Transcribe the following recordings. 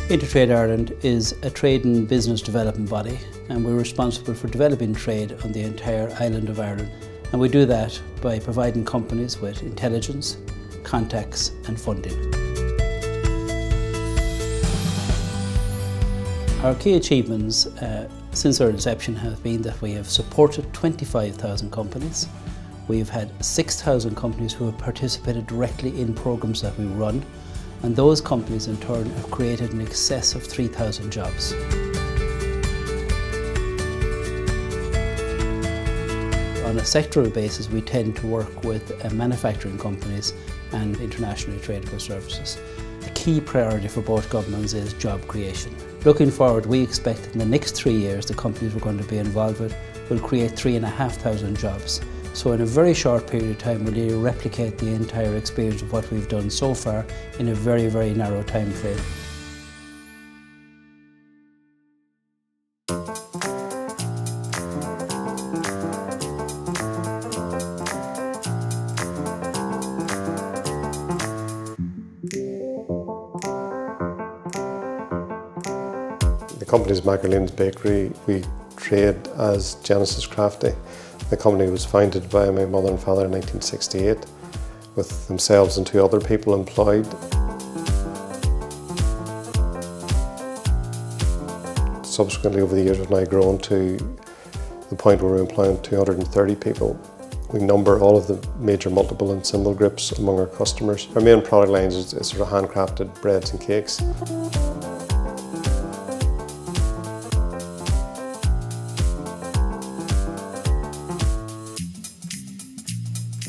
InterTradeIreland is a trade and business development body, and we're responsible for developing trade on the entire island of Ireland. And we do that by providing companies with intelligence, contacts and funding. Our key achievements since our inception have been that we have supported 25,000 companies. We've had 6,000 companies who have participated directly in programs that we run, and those companies in turn have created in excess of 3,000 jobs. On a sectoral basis, we tend to work with manufacturing companies and internationally tradable services. A key priority for both governments is job creation. Looking forward, we expect that in the next 3 years the companies we're going to be involved with will create 3,500 jobs. So in a very short period of time, we'll really replicate the entire experience of what we've done so far in a very, very narrow time frame. The company is Magdalene's Bakery. We trade as Genesis Crafty. The company was founded by my mother and father in 1968, with themselves and 2 other people employed. Subsequently, over the years, we've now grown to the point where we're employing 230 people. We number all of the major multiple and symbol groups among our customers. Our main product lines is sort of handcrafted breads and cakes.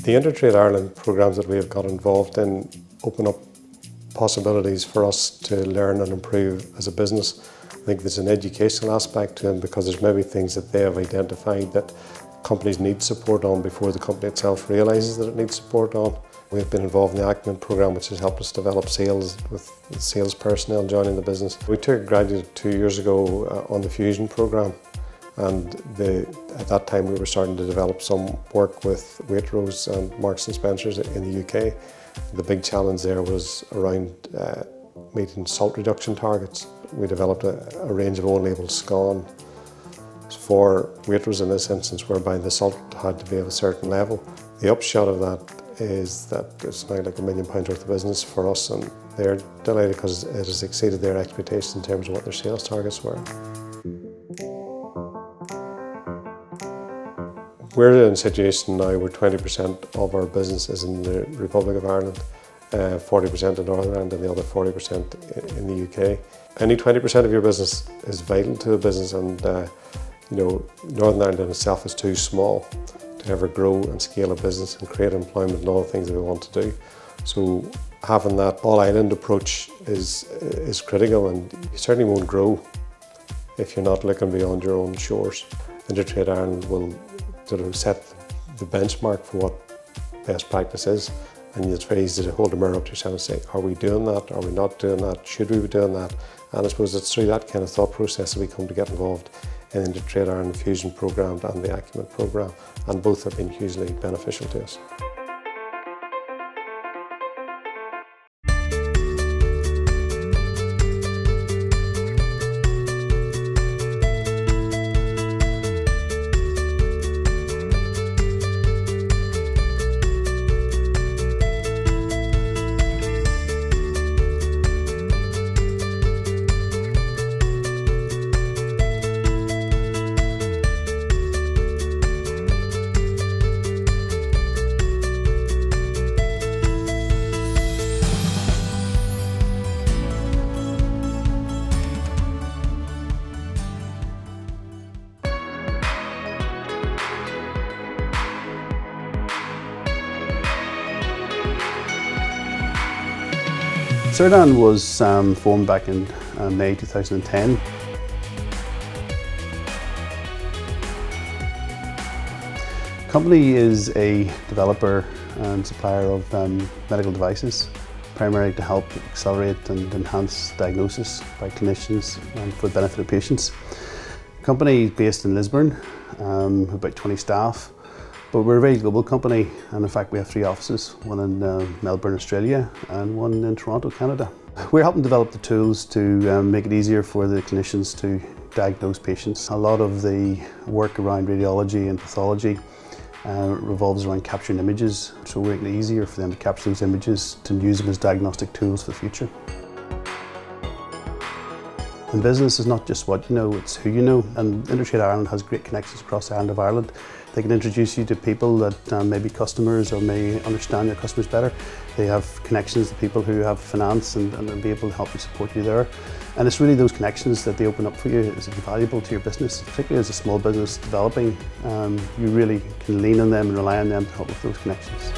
The InterTradeIreland programs that we have got involved in open up possibilities for us to learn and improve as a business. I think there's an educational aspect to them because there's maybe things that they have identified that companies need support on before the company itself realises that it needs support on. We've been involved in the Acumen program, which has helped us develop sales with sales personnel joining the business. We took a graduate 2 years ago on the Fusion program. And at that time we were starting to develop some work with Waitrose and Marks & Spencer's in the UK. The big challenge there was around meeting salt reduction targets. We developed a range of own-label scone for Waitrose in this instance, whereby the salt had to be of a certain level. The upshot of that is that it's now like £1 million worth of business for us, and they're delighted because it has exceeded their expectations in terms of what their sales targets were. We're in a situation now where 20% of our business is in the Republic of Ireland, 40% in Northern Ireland and the other 40% in the UK. Any 20% of your business is vital to a business, and you know, Northern Ireland in itself is too small to ever grow and scale a business and create employment and all the things that we want to do. So having that all-island approach is critical, and you certainly won't grow if you're not looking beyond your own shores. InterTradeIreland will sort of set the benchmark for what best practice is, and it's very easy to hold a mirror up to yourself and say, are we doing that, are we not doing that, should we be doing that? And I suppose it's through that kind of thought process that we come to get involved in the InterTradeIreland Fusion programme and the Acumen programme, and both have been hugely beneficial to us. InterTradeIreland was formed back in May 2010. The company is a developer and supplier of medical devices, primarily to help accelerate and enhance diagnosis by clinicians and for the benefit of patients. The company is based in Lisburn, about 20 staff. But we're a very global company, and in fact we have 3 offices, one in Melbourne, Australia and one in Toronto, Canada. We're helping develop the tools to make it easier for the clinicians to diagnose patients. A lot of the work around radiology and pathology revolves around capturing images, so we're making it easier for them to capture those images to use them as diagnostic tools for the future. And business is not just what you know, it's who you know, and InterTradeIreland has great connections across the island of Ireland. They can introduce you to people that may be customers or may understand your customers better. They have connections to people who have finance and they'll be able to help you, support you there. And it's really those connections that they open up for you is valuable to your business, particularly as a small business developing. You really can lean on them and rely on them to help with those connections.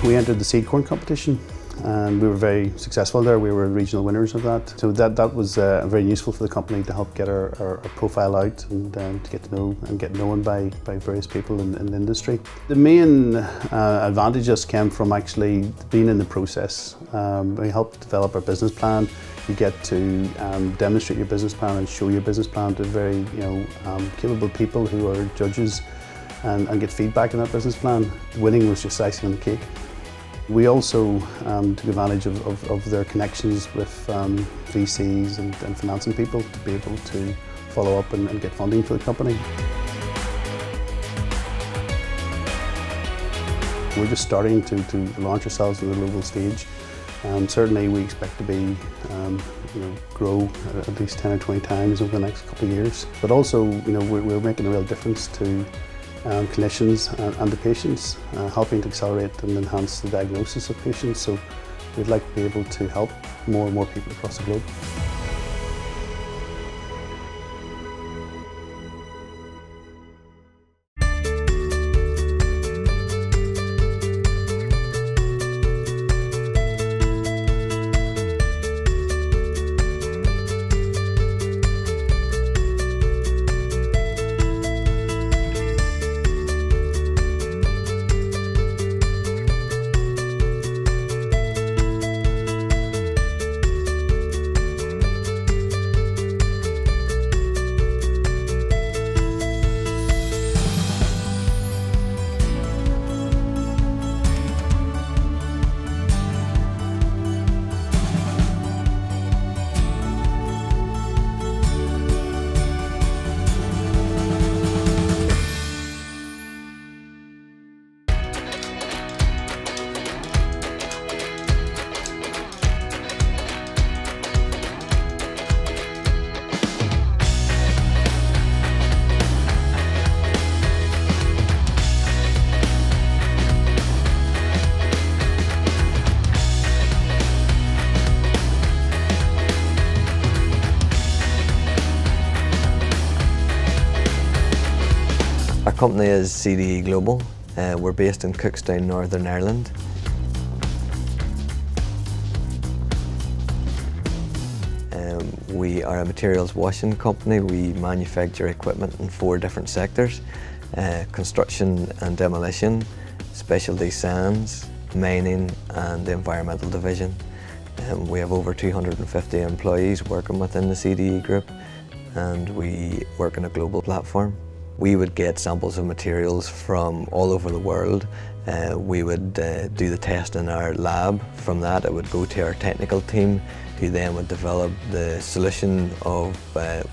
We entered the seed corn competition and we were very successful there. We were regional winners of that. So that was very useful for the company to help get our profile out and to get to know and get known by various people in the industry. The main advantage just came from actually being in the process. We helped develop our business plan. You get to demonstrate your business plan and show your business plan to very capable people who are judges and get feedback on that business plan. Winning was just icing on the cake. We also took advantage of their connections with VCs and financing people to be able to follow up and get funding for the company. We're just starting to launch ourselves on the global stage. Certainly we expect to be, grow at least 10 or 20 times over the next couple of years. But also, we're making a real difference to clinicians and the patients, helping to accelerate and enhance the diagnosis of patients. So we'd like to be able to help more and more people across the globe. Our company is CDE Global. We're based in Cookstown, Northern Ireland. We are a materials washing company. We manufacture equipment in 4 different sectors: construction and demolition, specialty sands, mining and the environmental division. We have over 250 employees working within the CDE group, and we work on a global platform. We would get samples of materials from all over the world. We would do the test in our lab. From that it would go to our technical team, who then would develop the solution of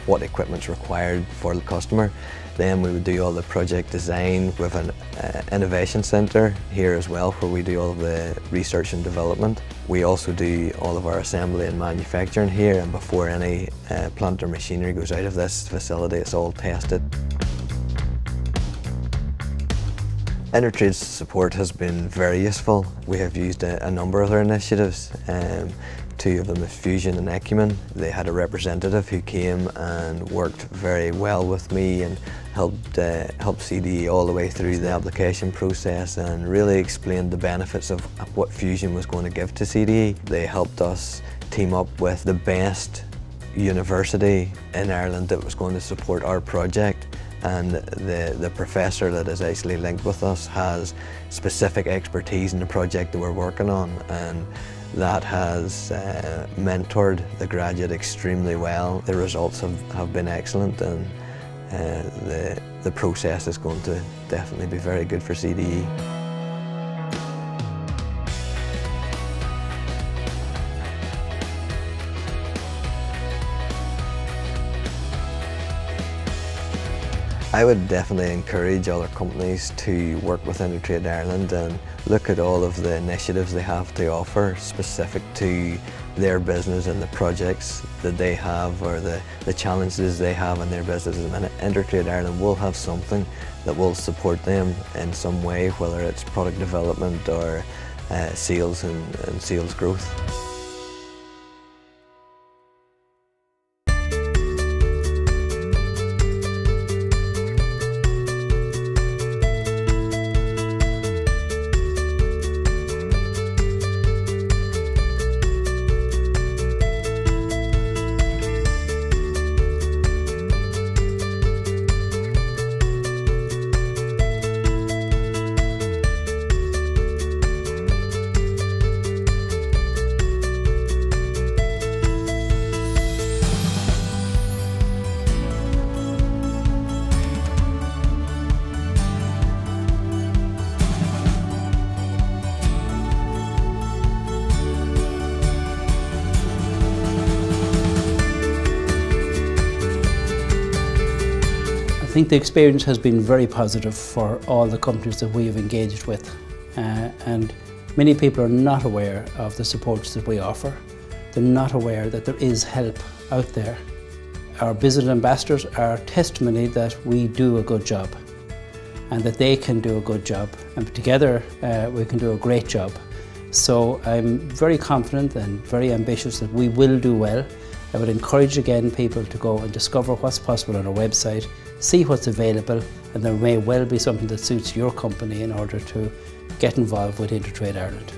what equipment's required for the customer. Then we would do all the project design with an innovation centre here as well, where we do all of the research and development. We also do all of our assembly and manufacturing here, and before any plant or machinery goes out of this facility, it's all tested. InterTrade's support has been very useful. We have used a number of their initiatives. 2 of them is Fusion and Ecumen. They had a representative who came and worked very well with me and helped CDE all the way through the application process and really explained the benefits of what Fusion was going to give to CDE. They helped us team up with the best university in Ireland that was going to support our project. And the professor that is actually linked with us has specific expertise in the project that we're working on, and that has mentored the graduate extremely well. The results have been excellent, and the process is going to definitely be very good for CDE. I would definitely encourage other companies to work with InterTradeIreland and look at all of the initiatives they have to offer specific to their business and the projects that they have, or the challenges they have in their business. And InterTradeIreland will have something that will support them in some way, whether it's product development or sales and sales growth. I think the experience has been very positive for all the companies that we have engaged with, and many people are not aware of the supports that we offer. They're not aware that there is help out there. Our business ambassadors are testimony that we do a good job and that they can do a good job, and together we can do a great job. So I'm very confident and very ambitious that we will do well. I would encourage again people to go and discover what's possible on our website, see what's available, and there may well be something that suits your company in order to get involved with InterTrade Ireland.